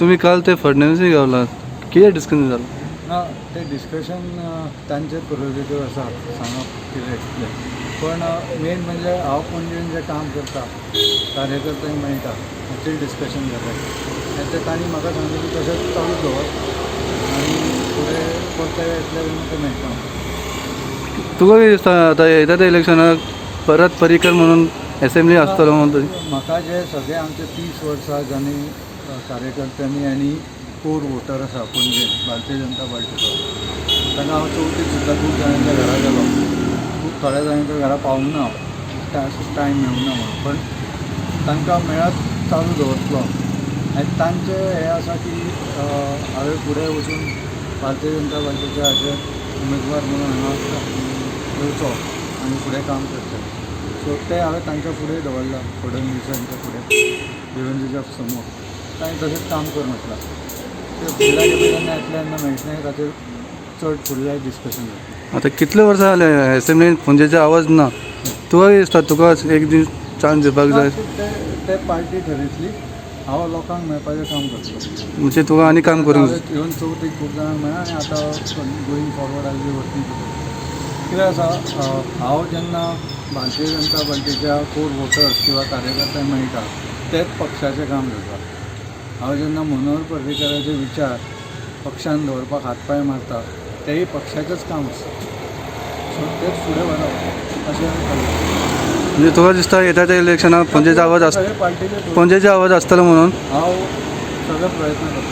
तुम्ही काल ते फडणवीस गावला कितें डिस्कशन जालें? ना ते डिस्कशन तांचे प्रोजेक्टीव आसा सांगप कितें एक्सप्लेन पण मेन म्हणजे हांव पणजेन जें काम करता कार्यकर्त्यांक मेळटा हाचेर डिस्कशन जालें आनी ते तांणी म्हाका सांगलें की तशेंच चालू दवर आनी फुडें परते येतले तेन्ना ते मेळटा. तुका कितें दिसता आतां येता त्या इलेक्शनाक परत पर्रीकर म्हणून एसेंब्ली आसतलो म्हणून? म्हाका जे सगळे आमचे 30 वर्सां जाणी कार्यकर्त्यांनी आनी कोर वोटर आसा पणजे भारतीय जनता पार्टीचो ताका हांव चवथीक सुद्दां खूब जाणांच्या घरा गेलो खूब थोड्या जाणांच्या घरा पावूंक ना टायम मेळूंक ना म्हणून पण तांकां मेळत चालू दवरतलो आनी तांचे हें आसा की हांवें फुडें वचून भारतीय जनता पार्टीच्या हाचेर उमेदवार म्हणून हांगा येवचो आनी फुडें काम करचें सो ते हांवें तांच्या फुडें दवरलां फडणवीसांच्या फुडें देवेंद्रच्या समोर ताणें तशेंच काम कर म्हटलां ते फुडल्या गेले तेन्ना येतले तेन्ना मेळटलें ताचेर चड फुडलें डिस्कशन जातलें. आतां कितले वर्सां जाले एसेंब्लीन पणजेचो आवाज ना, तुका कितें दिसता तुका एक दीस चान्स दिवपाक जाय? ते पार्टी ठरयतली हांव लोकांक मेळपाचें काम करतलो म्हणजे तुका आनी काम करूंक जाय. येवन चवथीक खूब जाणांक मेळ्ळा आनी आतां गोईंग फॉरवर्ड आयली वर्किंग कितें आसा हांव जेन्ना भारतीय जनता पार्टीच्या कोर वोटर्स किंवा कार्यकर्त्यांक मेळटा तेच पक्षाचें काम करता. हांव जेन्ना मनोहर पर्रीकराचे विचार पक्षान दवरपाक हातपांय मारता तेय पक्षाचेंच काम आसता सो तेच फुडें व्हरप अशें म्हणजे तुका दिसता येता त्या इलेक्शनाक पणजेचो आवाज सगळे पार्टीचे पणजेचो आवाज आसतलो म्हणून? हांव सगळे प्रयत्न करता.